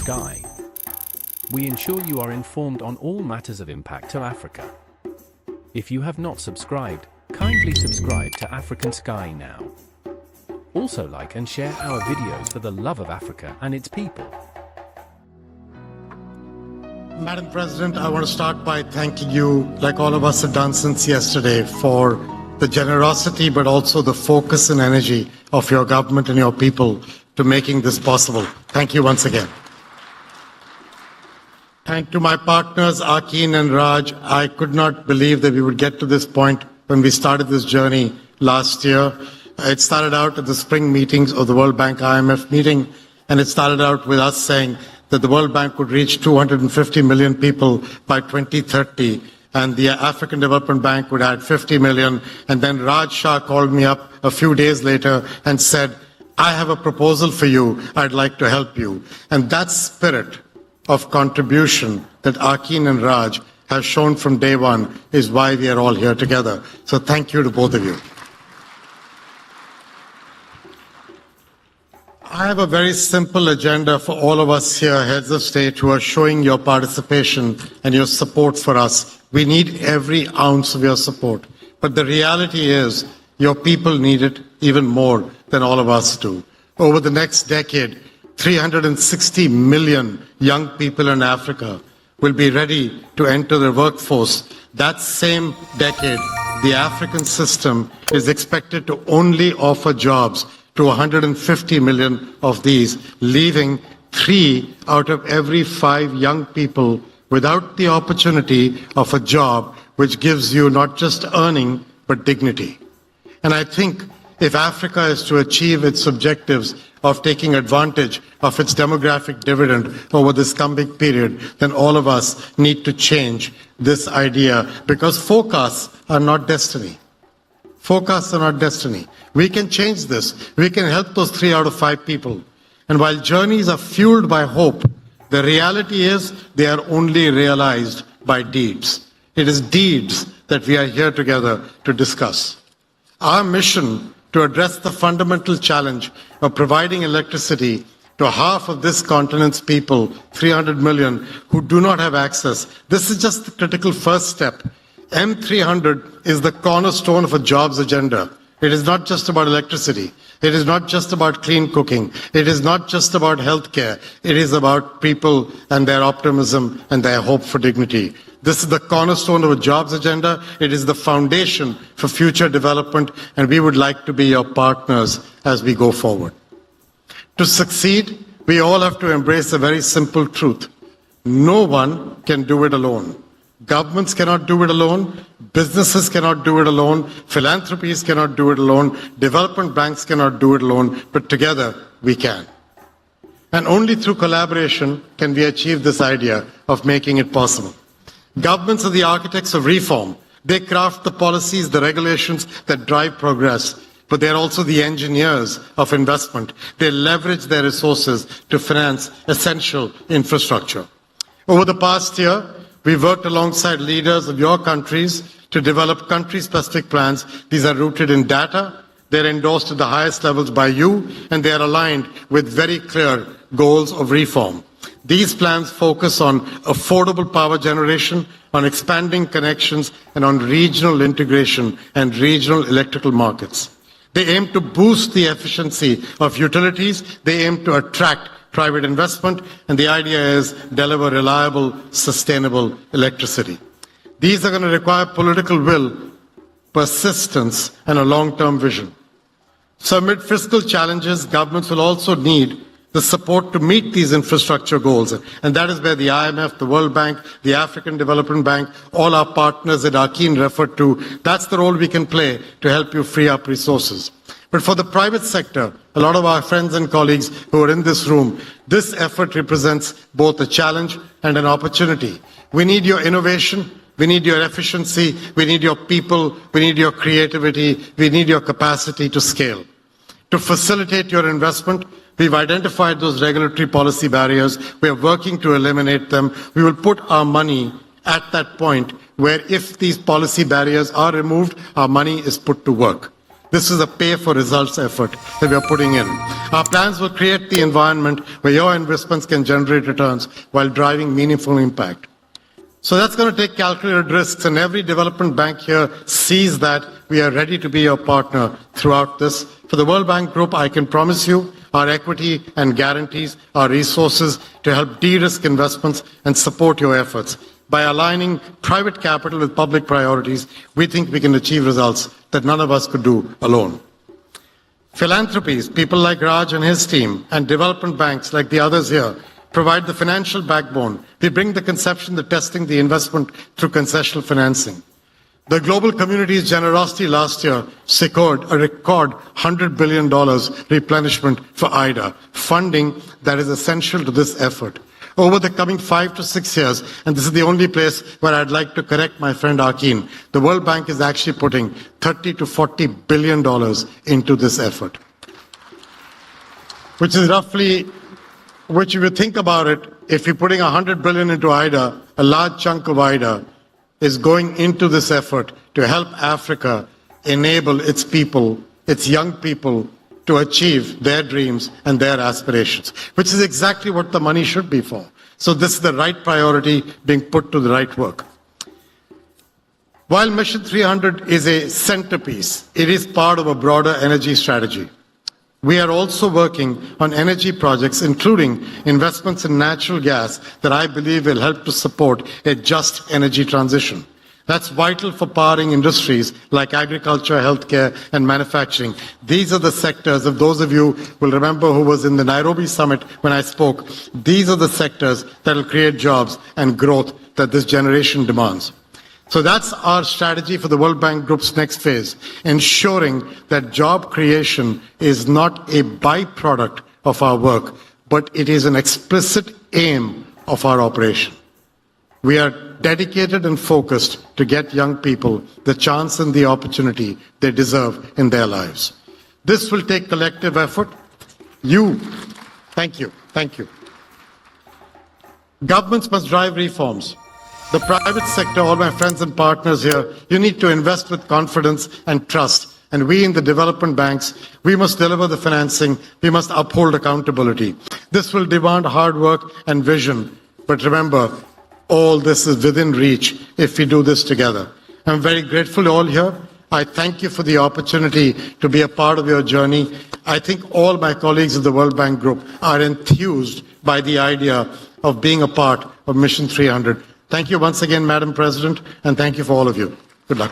Sky. We ensure you are informed on all matters of impact to Africa. If you have not subscribed, kindly subscribe to African Sky now. Also like and share our videos for the love of Africa and its people. Madam President, I want to start by thanking you, like all of us have done since yesterday, for the generosity but also the focus and energy of your government and your people to making this possible. Thank you once again. And to my partners, Akin and Raj, I could not believe that we would get to this point when we started this journey last year. It started out at the spring meetings of the World Bank IMF meeting, and it started out with us saying that the World Bank would reach 250 million people by 2030, and the African Development Bank would add 50 million. And then Raj Shah called me up a few days later and said, I have a proposal for you, I'd like to help you. And that spirit of contribution that Akin and Raj have shown from day one is why we are all here together. So thank you to both of you. I have a very simple agenda for all of us here, heads of state, who are showing your participation and your support for us. We need every ounce of your support. But the reality is, your people need it even more than all of us do. Over the next decade, 360 million young people in Africa will be ready to enter the workforce. That same decade, the African system is expected to only offer jobs to 150 million of these, leaving 3 out of every 5 young people without the opportunity of a job which gives you not just earning, but dignity. And I think if Africa is to achieve its objectives of taking advantage of its demographic dividend over this coming period, then all of us need to change this idea, because forecasts are not destiny. Forecasts are not destiny. We can change this. We can help those 3 out of 5 people. And while journeys are fueled by hope, the reality is they are only realized by deeds. It is deeds that we are here together to discuss. Our mission to address the fundamental challenge of providing electricity to half of this continent's people, 300 million, who do not have access. This is just the critical first step. M300 is the cornerstone of a jobs agenda. It is not just about electricity. It is not just about clean cooking. It is not just about healthcare. It is about people and their optimism and their hope for dignity. This is the cornerstone of a jobs agenda. It is the foundation for future development, and we would like to be your partners as we go forward. To succeed, we all have to embrace a very simple truth. No one can do it alone. Governments cannot do it alone. Businesses cannot do it alone. Philanthropies cannot do it alone. Development banks cannot do it alone. But together, we can. And only through collaboration can we achieve this idea of making it possible. Governments are the architects of reform. They craft the policies, the regulations that drive progress. But they're also the engineers of investment. They leverage their resources to finance essential infrastructure. Over the past year, we've worked alongside leaders of your countries to develop country-specific plans. These are rooted in data, they're endorsed at the highest levels by you, and they are aligned with very clear goals of reform. These plans focus on affordable power generation, on expanding connections, and on regional integration and regional electrical markets. They aim to boost the efficiency of utilities, they aim to attract private investment, and the idea is deliver reliable, sustainable electricity. These are going to require political will, persistence, and a long-term vision. So amid fiscal challenges, governments will also need the support to meet these infrastructure goals. And that is where the IMF, the World Bank, the African Development Bank, all our partners that Akin referred to, that's the role we can play to help you free up resources. But for the private sector, a lot of our friends and colleagues who are in this room, this effort represents both a challenge and an opportunity. We need your innovation, we need your efficiency, we need your people, we need your creativity, we need your capacity to scale. To facilitate your investment, we've identified those regulatory policy barriers. We are working to eliminate them. We will put our money at that point where if these policy barriers are removed, our money is put to work. This is a pay-for-results effort that we are putting in. Our plans will create the environment where your investments can generate returns while driving meaningful impact. So that's going to take calculated risks, and every development bank here sees that we are ready to be your partner throughout this. For the World Bank Group, I can promise you our equity and guarantees, our resources to help de-risk investments and support your efforts. By aligning private capital with public priorities, we think we can achieve results that none of us could do alone. Philanthropies, people like Raj and his team, and development banks like the others here, provide the financial backbone. We bring the conception, the testing, the investment through concessional financing. The global community's generosity last year secured a record $100 billion replenishment for IDA, funding that is essential to this effort. Over the coming 5 to 6 years, and this is the only place where I'd like to correct my friend Arkeen, the World Bank is actually putting $30 to $40 billion into this effort. Which is roughly, which if you think about it, if you're putting $100 billion into IDA, a large chunk of IDA is going into this effort to help Africa enable its people, its young people, to achieve their dreams and their aspirations, which is exactly what the money should be for. So this is the right priority being put to the right work. While Mission 300 is a centerpiece, it is part of a broader energy strategy. We are also working on energy projects, including investments in natural gas that I believe will help to support a just energy transition. That's vital for powering industries like agriculture, healthcare, and manufacturing. These are the sectors, if those of you will remember who was in the Nairobi summit when I spoke, these are the sectors that will create jobs and growth that this generation demands. So that's our strategy for the World Bank Group's next phase, ensuring that job creation is not a byproduct of our work, but it is an explicit aim of our operation. We are dedicated and focused to get young people the chance and the opportunity they deserve in their lives. This will take collective effort. Thank you. Governments must drive reforms. The private sector, all my friends and partners here, you need to invest with confidence and trust. And we in the development banks, we must deliver the financing. We must uphold accountability. This will demand hard work and vision. But remember, all this is within reach if we do this together. I'm very grateful to all here. I thank you for the opportunity to be a part of your journey. I think all my colleagues of the World Bank Group are enthused by the idea of being a part of Mission 300. Thank you once again, Madam President, and thank you for all of you. Good luck.